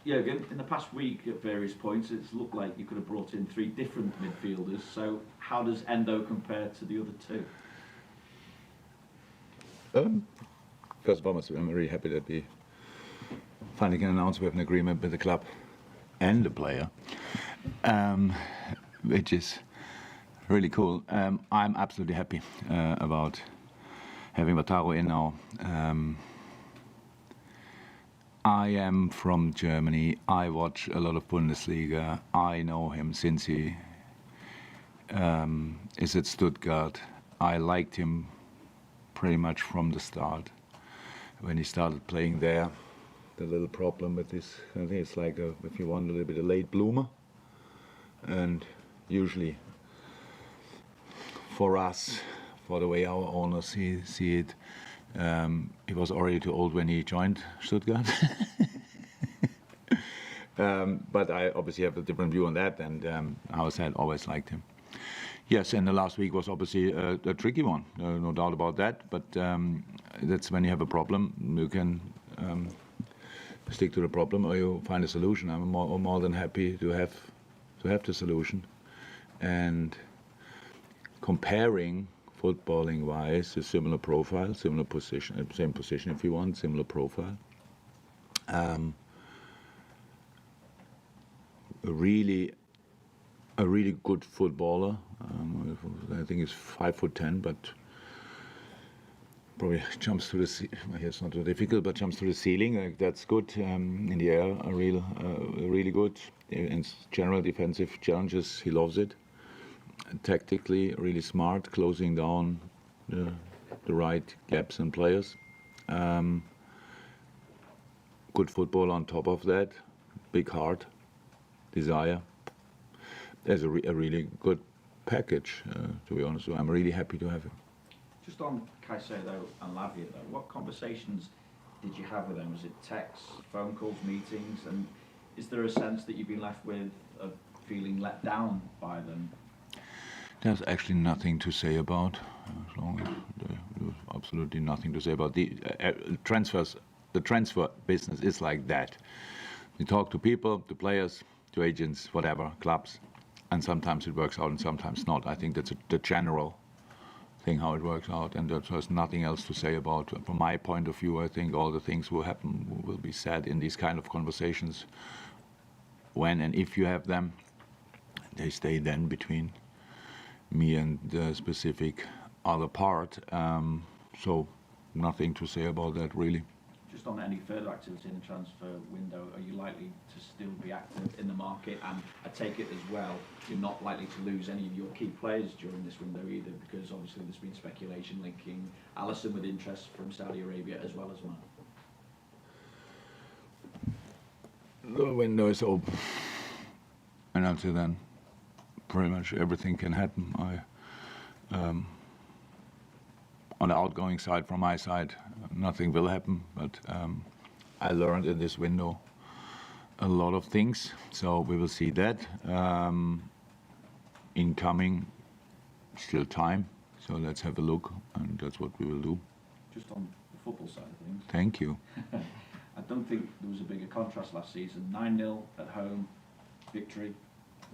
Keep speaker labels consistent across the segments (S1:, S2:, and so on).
S1: Jurgen, in the past week at various points, it's looked like you could have brought in 3 different midfielders. So how does Endo compare to the other 2?
S2: First and foremost, I'm really happy that we finally can announce we have an agreement with the club and the player, which is really cool. I'm absolutely happy about having Wataru in now. I am from Germany. I watch a lot of Bundesliga. I know him since he is at Stuttgart. I liked him pretty much from the start. When he started playing there, the little problem with this, I think it's like if you want a little bit of late bloomer. And usually for us, for the way our owners see it, he was already too old when he joined Stuttgart. But I obviously have a different view on that, and how I said, always liked him. Yes, and the last week was obviously a tricky one, no doubt about that. But that's when you have a problem, you can stick to the problem or you find a solution. I'm more than happy to have the solution. And comparing footballing-wise, a similar profile, similar position, same position if you want, similar profile. A really good footballer. I think he's 5'10", but probably jumps to the ceiling. It's not too difficult, but jumps to the ceiling. That's good in the air. Really good. In general defensive challenges, he loves it. Tactically, really smart, closing down the right gaps and players. Good football on top of that. Big heart, desire. There's a really good package, to be honest. So I'm really happy to have him.
S1: Just on Caicedo and Lavia, though, what conversations did you have with them? Was it texts, phone calls, meetings? And is there a sense that you've been left with of feeling let down by them?
S2: There's actually nothing to say about. There's absolutely nothing to say about the transfers. The transfer business is like that. You talk to people, to players, to agents, whatever, clubs, and sometimes it works out and sometimes not. I think that's the general thing how it works out, and there's nothing else to say about. From my point of view, I think all the things will be said in these kind of conversations. When and if you have them, they stay then between me and the specific other part. So nothing to say about that really.
S1: Just on any further activity in the transfer window, are you likely to still be active in the market? And I take it as well, you're not likely to lose any of your key players during this window either, because obviously there's been speculation linking Alisson with interest from Saudi Arabia as well as mine.
S2: The window is open, and until then, pretty much everything can happen. On the outgoing side, from my side, nothing will happen, but I learned in this window a lot of things, so we will see that. Incoming, still time, so let's have a look, and that's what we will do.
S1: Just on the football side of things.
S2: Thank you.
S1: I don't think there was a bigger contrast last season. 9-0 at home, victory,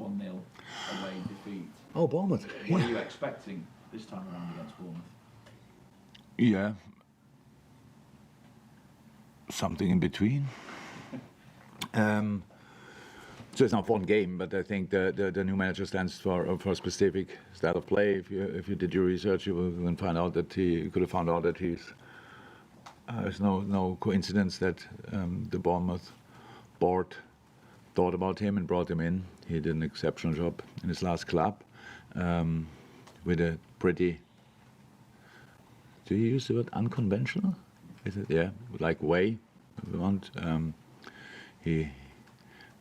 S1: 1-0 away defeat.
S2: Oh, Bournemouth.
S1: What are you expecting this time around against Bournemouth?
S2: Yeah, something in between. So it's not one game, but I think the new manager stands for a specific style of play. If you did your research, you will find out that you could have found out that it's no coincidence that the Bournemouth board thought about him and brought him in. He did an exceptional job in his last club with a pretty. Do you use the word unconventional? Is it? Yeah, like way, if you want.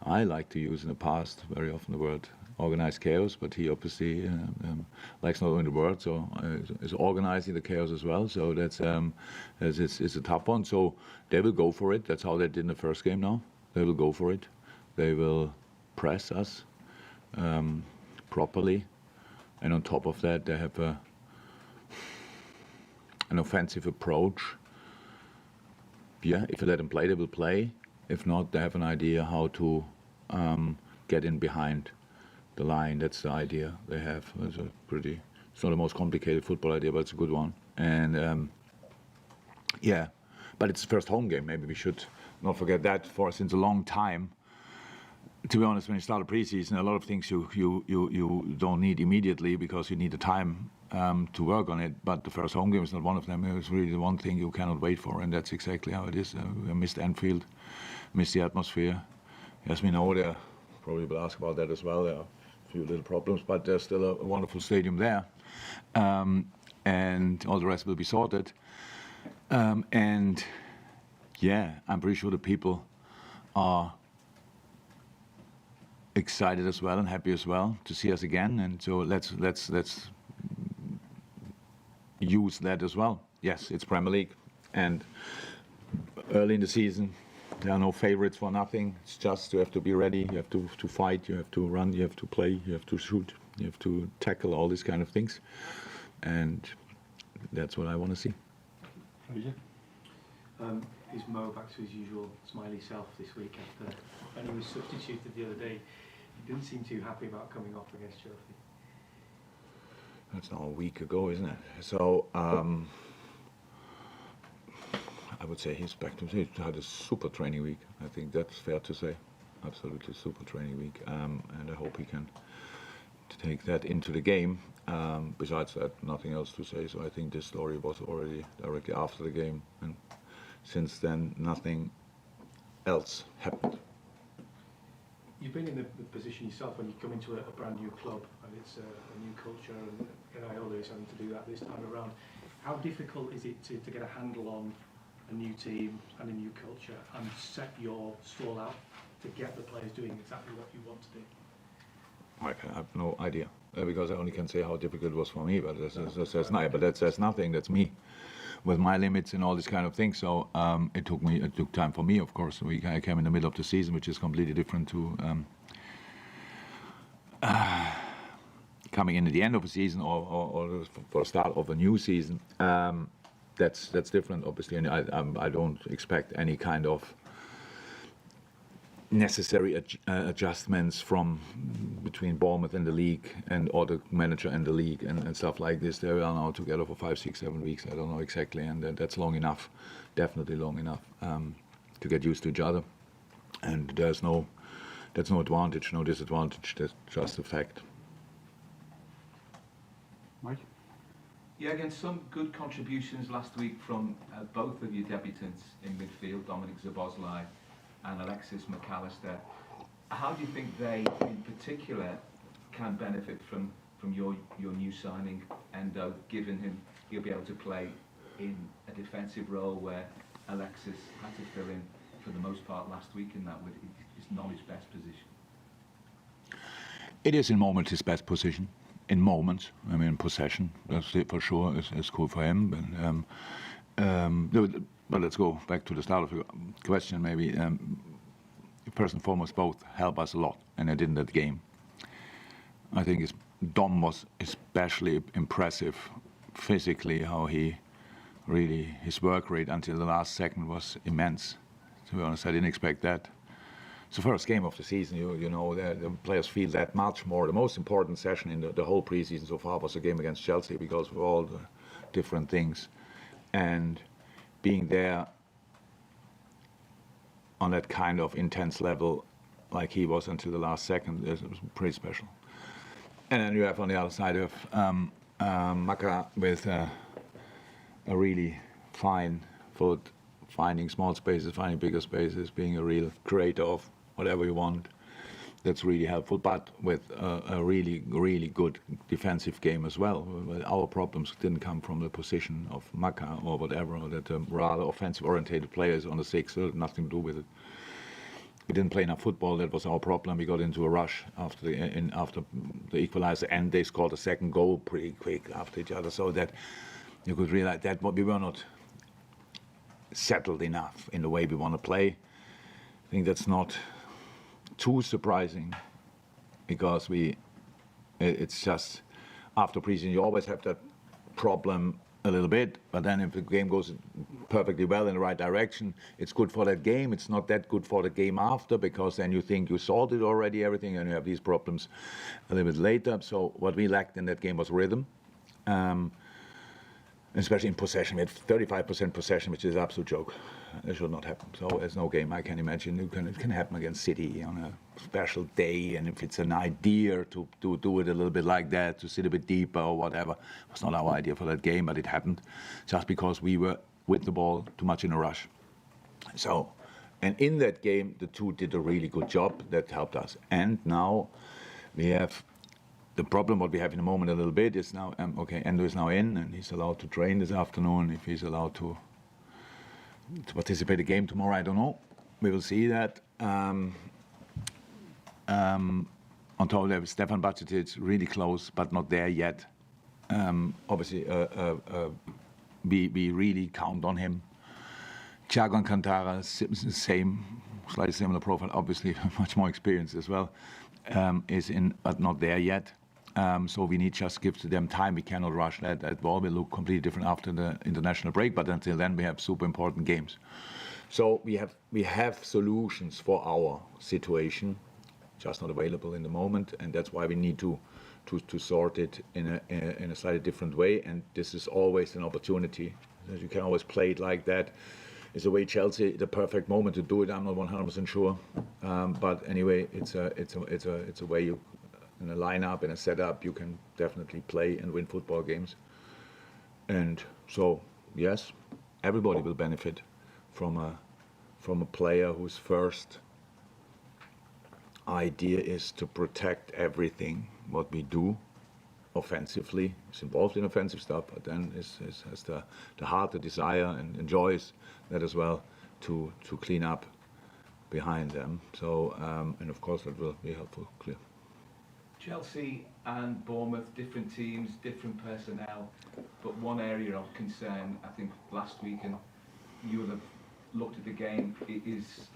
S2: I like to use in the past very often the word organized chaos, but he obviously likes not only the word, so is organizing the chaos as well. So that's it's a tough one. So they will go for it. That's how they did in the first game. Now they will go for it. They will press us properly, and on top of that, they have an offensive approach. Yeah, if you let them play, they will play. If not, they have an idea how to get in behind the line. That's the idea they have. It's not the most complicated football idea, but it's a good one. And yeah, but it's the first home game. Maybe we should not forget that. Since a long time, to be honest, when you start a preseason, a lot of things you don't need immediately because you need the time to work on it. But the first home game is not one of them. It's really the one thing you cannot wait for, and that's exactly how it is. I missed Anfield, missed the atmosphere. As we know, there probably will ask about that as well. There are a few little problems, but there's still a wonderful stadium there, and all the rest will be sorted. And yeah, I'm pretty sure the people are excited as well and happy as well to see us again, and so let's use that as well. Yes, it's Premier League, and early in the season there are no favorites for nothing. It's just you have to be ready, you have to fight, you have to run, you have to play, you have to shoot, you have to tackle, all these kind of things, and that's what I want to see.
S3: Is Mo back to his usual smiley self this week after when he was substituted the other day? He didn't seem too happy about coming off against Chelsea.
S2: That's now a week ago, isn't it? So I would say he's back to he had a super training week. I think that's fair to say. Absolutely super training week, and I hope he can take that into the game. Besides that, nothing else to say. So I think this story was already directly after the game, and since then nothing else happened.
S3: You've been in the position yourself when you come into a brand new club and it's a new culture, and Iraola is having to do that this time around. How difficult is it to get a handle on a new team and a new culture and set your stall out to get the players doing exactly what you want to do?
S2: I have no idea, because I only can say how difficult it was for me, but that's nothing, that's me with my limits and all this kind of thing. So it took time for me, of course. I came in the middle of the season, which is completely different to coming in at the end of a season or for the start of a new season. That's different, obviously, and I don't expect any kind of necessary adjustments from between Bournemouth and the league or the manager and the league and stuff like this. They are now together for 5, 6, 7 weeks. I don't know exactly, and that's long enough, definitely long enough to get used to each other. And that's no advantage, no disadvantage. That's just a fact.
S4: Mike?
S1: Yeah, again, some good contributions last week from both of your debutants in midfield, Dominic Szoboszlai and Alexis McAllister. How do you think they, in particular, can benefit from your new signing, Endo, given he'll be able to play in a defensive role where Alexis had to fill in for the most part last week, and that is not his best position?
S2: It is in moments his best position. In moments, I mean, possession, that's it for sure, is cool for him. But let's go back to the start of your question, maybe. First and foremost, both help us a lot, and they did in that game. I think Dom was especially impressive physically, how his work rate until the last second was immense. To be honest, I didn't expect that. It's the first game of the season, you know, the players feel that much more. The most important session in the whole preseason so far was the game against Chelsea because of all the different things. And being there on that kind of intense level like he was until the last second is pretty special. And then you have on the other side of Maka with a really fine foot, finding small spaces, finding bigger spaces, being a real creator of whatever you want. That's really helpful, but with a really, really good defensive game as well. Our problems didn't come from the position of Maka or whatever, or that rather offensive-orientated players on the 6, so nothing to do with it. We didn't play enough football, that was our problem. We got into a rush after the equalizer, and they scored a second goal pretty quick after each other, so that you could realize that we were not settled enough in the way we want to play. I think that's not too surprising, because it's just after preseason you always have that problem a little bit, but then if the game goes perfectly well in the right direction, it's good for that game. It's not that good for the game after, because then you think you sorted already everything and you have these problems a little bit later. So what we lacked in that game was rhythm, especially in possession. We had 35% possession, which is an absolute joke. It should not happen. So there's no game I can imagine. It can happen against City on a special day, and if it's an idea to do it a little bit like that, to sit a bit deeper or whatever, it was not our idea for that game, but it happened just because we were with the ball too much in a rush. So, and in that game, the two did a really good job. That helped us. And now we have the problem. What we have in the moment a little bit is now, okay, Endo is now in, and he's allowed to train this afternoon. If he's allowed to participate in the game tomorrow, I don't know. We will see that. On top of that, Stefan Bajcetic really close, but not there yet. Obviously, we really count on him. Thiago Alcantara, same, slightly similar profile, obviously much more experience as well, is in, but not there yet. So we need just give to them time. We cannot rush that. That ball will look completely different after the international break, but until then we have super important games. So we have solutions for our situation, just not available in the moment, and that's why we need to sort it in a slightly different way. And this is always an opportunity. You can always play it like that. It's the way Chelsea, the perfect moment to do it. I'm not 100% sure, but anyway, it's a way you, in a lineup, in a setup, you can definitely play and win football games. And so, yes, everybody will benefit from a player whose first idea is to protect everything what we do offensively. He's involved in offensive stuff, but then has the heart, the desire, and enjoys that as well to clean up behind them. So, and of course that will be helpful, clear.
S4: Chelsea and Bournemouth, different teams, different personnel, but one area of concern, I think last week, and you will have looked at the game, it is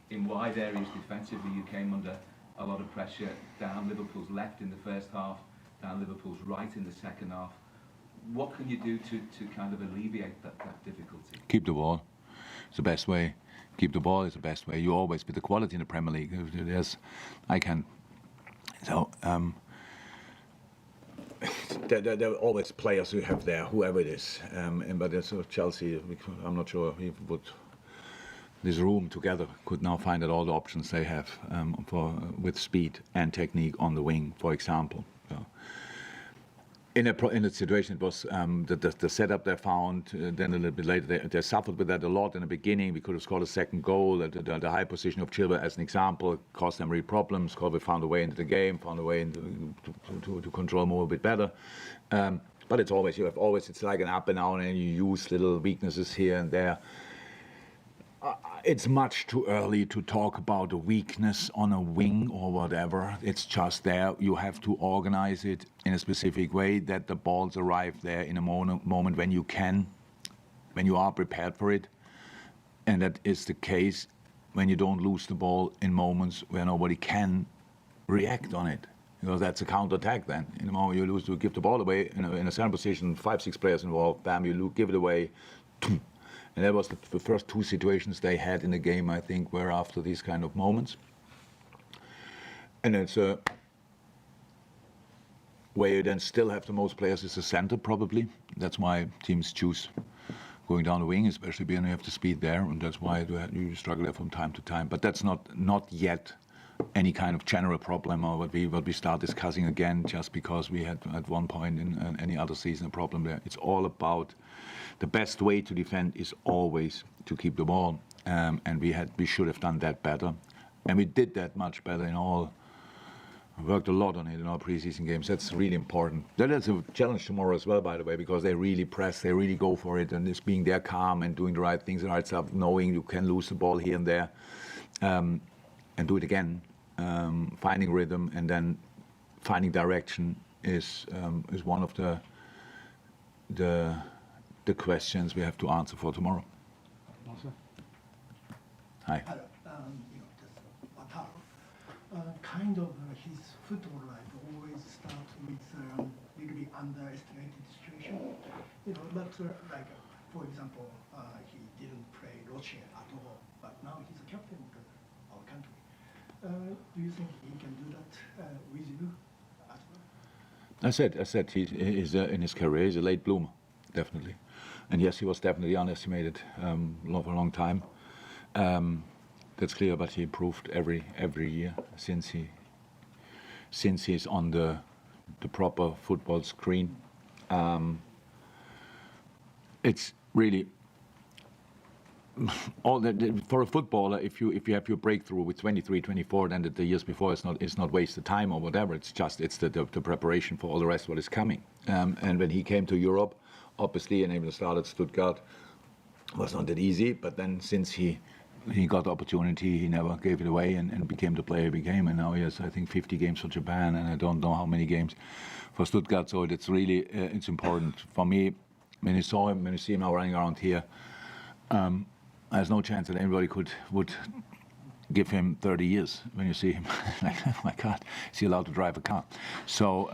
S4: in wide areas defensively. You came under a lot of pressure down Liverpool's left in the first half, down Liverpool's right in the second half. What can you do to kind of alleviate that difficulty?
S2: Keep the ball. It's the best way. Keep the ball is the best way. You always, with the quality in the Premier League, there are always players who have there, whoever it is. But as Chelsea, I'm not sure he would. This room together could now find out all the options they have with speed and technique on the wing, for example. So in a situation, it was the setup they found. Then a little bit later, they suffered with that a lot in the beginning. We could have scored a second goal. The high position of Chilwell, as an example, caused them real problems. Colby found a way into the game, found a way to control more a bit better. But it's always, it's like an up and down, and you use little weaknesses here and there. It's much too early to talk about a weakness on a wing or whatever. It's just there. You have to organize it in a specific way that the balls arrive there in a moment when you can, when you are prepared for it. And that is the case when you don't lose the ball in moments where nobody can react on it. Because that's a counter-attack then. In the moment you lose, to give the ball away in a certain position, 5-6 players involved, bam, you give it away. And that was the first two situations they had in the game, I think, were after these kind of moments. And it's where you then still have the most players is the center, probably. That's why teams choose going down the wing, especially when you have the speed there, and that's why you struggle there from time to time. But that's not yet any kind of general problem, or what we start discussing again, just because we had at one point in any other season a problem there. It's all about the best way to defend is always to keep the ball, and we should have done that better, and we did that much better in all. Worked a lot on it in our preseason games. That's really important. That is a challenge tomorrow as well, by the way, because they really press, they really go for it, and it's being there calm and doing the right things, the right stuff, knowing you can lose the ball here and there, and do it again. Finding rhythm and then finding direction is one of the questions we have to answer for tomorrow. Hi.
S5: Hello, just one time. kind of his football life always start with a little bit underestimated situation. You know, but like, for example, he didn't play Russia at all, but now he's a captain of our country. Do you think he can do that with you as well?
S2: I said he's in his career, he's a late bloomer, definitely. And yes, he was definitely underestimated for a long time. That's clear, but he improved every year since he's on the proper football screen. It's really for a footballer. If you have your breakthrough with 23, 24, then the years before it's not wasted time or whatever. It's the preparation for all the rest what is coming. And when he came to Europe, obviously, and even started Stuttgart, was not that easy. But then since he got the opportunity, he never gave it away and became the player he became. And now he has, I think, 50 games for Japan, and I don't know how many games for Stuttgart. So it's really it's important for me. When you see him now running around here, there's no chance that anybody would give him 30 years when you see him. Like, oh my God, is he allowed to drive a car? So,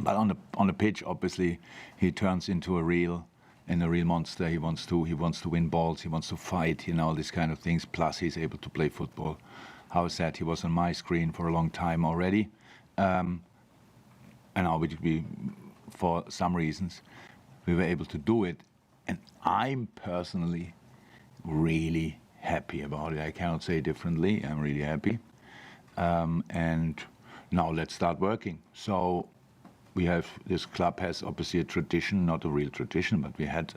S2: but on the pitch, obviously, he turns into a real monster. He wants to win balls. He wants to fight. All these kind of things. Plus, he's able to play football. How is that? He was on my screen for a long time already, and now we for some reasons we were able to do it, and I'm personally really happy about it. I cannot say differently. I'm really happy, and now let's start working. So this club has obviously a tradition, not a real tradition, but we had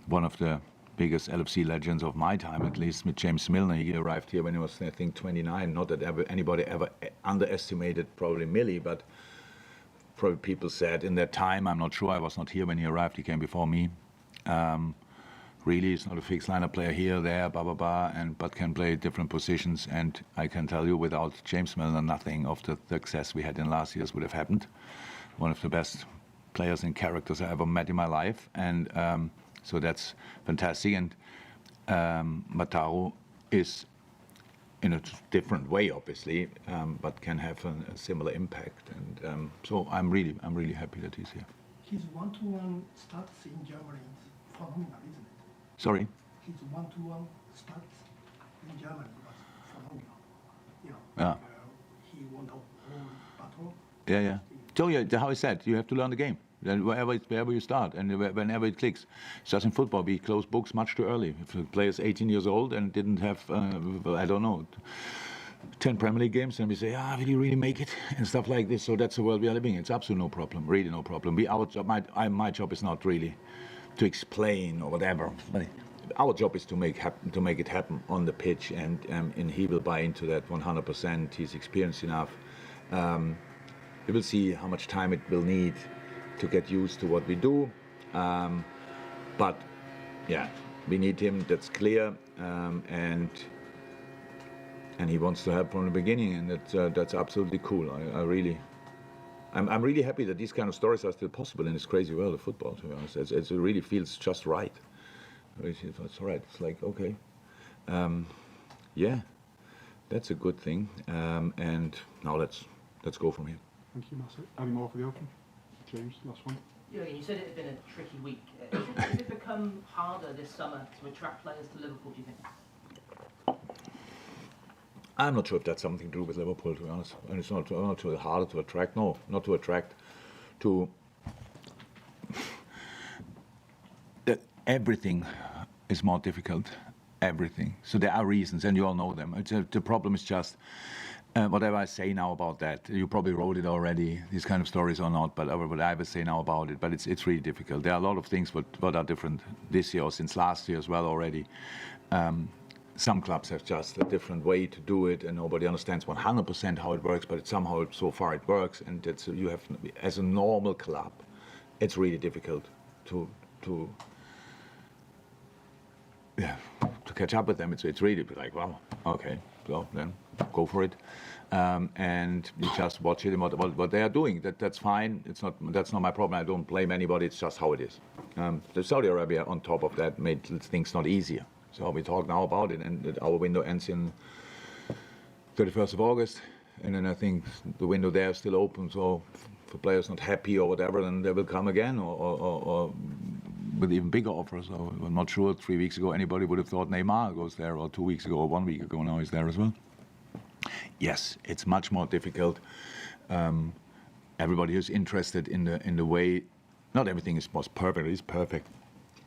S2: one of the biggest LFC legends of my time, at least, with James Milner. He arrived here when he was, I think, 29. Not that anybody ever underestimated probably Millie, but probably people said in that time, I'm not sure, I was not here when he arrived, he came before me. Really, he's not a fixed lineup player here, there, blah, blah, blah, but can play different positions. And I can tell you, without James Milner, nothing of the success we had in last years would have happened. One of the best players and characters I ever met in my life. And so that's fantastic. And Mataru is in a different way, obviously, but can have a similar impact. And so I'm really happy that he's here.
S5: His one-to-one starts in Germany is phenomenal, isn't it?
S2: Sorry?
S5: His one-to-one starts in Germany was phenomenal.
S2: Yeah.
S5: He won the whole battle.
S2: Yeah. So how I said, you have to learn the game. Then wherever you start and whenever it clicks. It's just in football, we close books much too early. If a player is 18 years old and didn't have, I don't know, 10 Premier League games, and we say, will he really make it? And stuff like this. So that's the world we are living in. It's absolutely no problem, really no problem. My job is not really to explain or whatever. Our job is to make it happen on the pitch, and he will buy into that 100%. He's experienced enough. We will see how much time it will need to get used to what we do. But yeah, we need him, that's clear. And he wants to help from the beginning, and that's absolutely cool. I'm really happy that these kind of stories are still possible in this crazy world of football, to be honest. It really feels just right. It's all right. It's like, okay. Yeah, that's a good thing. And now let's go from here.
S6: Thank you, Marcel. Any more for the Open? James, last one.
S7: Jurgen, you said it had been a tricky week. Has it become harder this summer to attract players to Liverpool, do you think?
S2: I'm not sure if that's something to do with Liverpool, to be honest. And it's not too harder to attract. No, not to attract. Everything is more difficult. Everything. So there are reasons, and you all know them. The problem is just whatever I say now about that. You probably wrote it already, these kind of stories or not, but what I will say now about it. But it's really difficult. There are a lot of things what are different this year or since last year as well already. Some clubs have just a different way to do it, and nobody understands 100% how it works, but somehow so far it works. And you have, as a normal club, it's really difficult to catch up with them. It's really like, wow, okay, so then go for it, and you just watch it and what they are doing. That's fine. That's not my problem. I don't blame anybody. It's just how it is. The Saudi Arabia on top of that made things not easier. So we talk now about it, and our window ends in 31st of August, and then I think the window there is still open. So if a player's not happy or whatever, then they will come again, or with even bigger offers. So I'm not sure. 3 weeks ago, anybody would have thought Neymar goes there, or 2 weeks ago, or 1 week ago. Now he's there as well. Yes, it's much more difficult. Everybody is interested in the way. Not everything was perfect. It's perfect.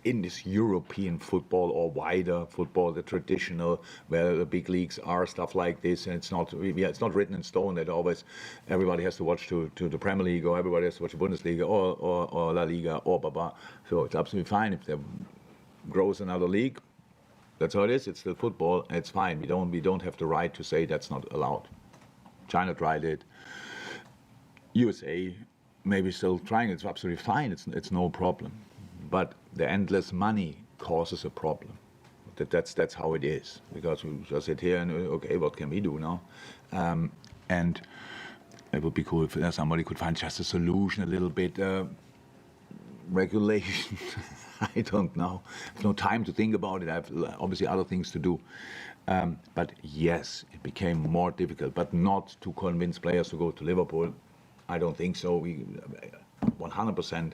S2: In this European football or wider football, the traditional, where the big leagues are, stuff like this, and it's not written in stone that always everybody has to watch to the Premier League, or everybody has to watch the Bundesliga or La Liga or blah. So it's absolutely fine if there grows another league. That's how it is. It's still football, and it's fine. We don't have the right to say that's not allowed. China tried it. USA maybe still trying. It's absolutely fine. It's no problem. But the endless money causes a problem. That's how it is. Because we just sit here and, okay, what can we do now? And it would be cool if somebody could find just a solution, a little bit regulation. I don't know. I have no time to think about it. I have obviously other things to do. But yes, it became more difficult. But not to convince players to go to Liverpool. I don't think so. 100%.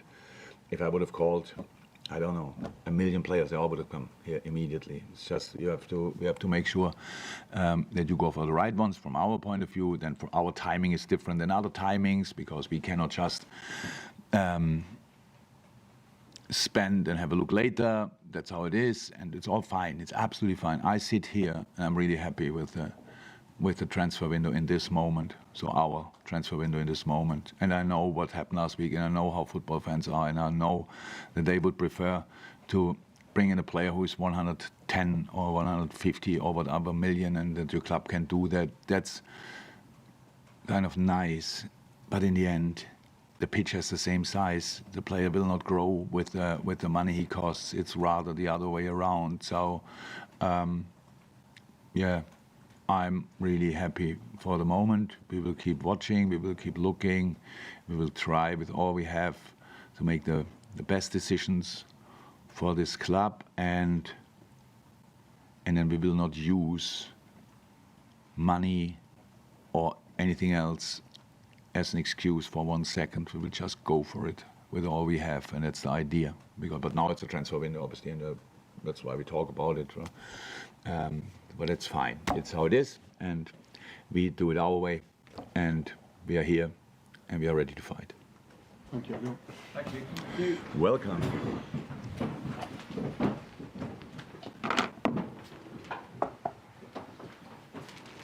S2: If I would have called, I don't know, 1 million players, they all would have come here immediately. It's just we have to make sure that you go for the right ones from our point of view. Then for our timing is different than other timings, because we cannot just spend and have a look later. That's how it is, and it's all fine. It's absolutely fine. I sit here and I'm really happy with the transfer window in this moment. So our transfer window in this moment. And I know what happened last week, and I know how football fans are, and I know that they would prefer to bring in a player who is 110 or 150 or whatever million, and that your club can do that. That's kind of nice. But in the end, the pitch has the same size. The player will not grow with the money he costs. It's rather the other way around. So, yeah. I'm really happy for the moment. We will keep watching, we will keep looking, we will try with all we have to make the best decisions for this club, and then we will not use money or anything else as an excuse for 1 second. We will just go for it with all we have, and that's the idea. But now it's a transfer window, obviously, and that's why we talk about it. But it's fine. It's how it is, and we do it our way, and we are here, and we are ready to fight.
S6: Thank you.
S4: Thank you.
S2: Welcome.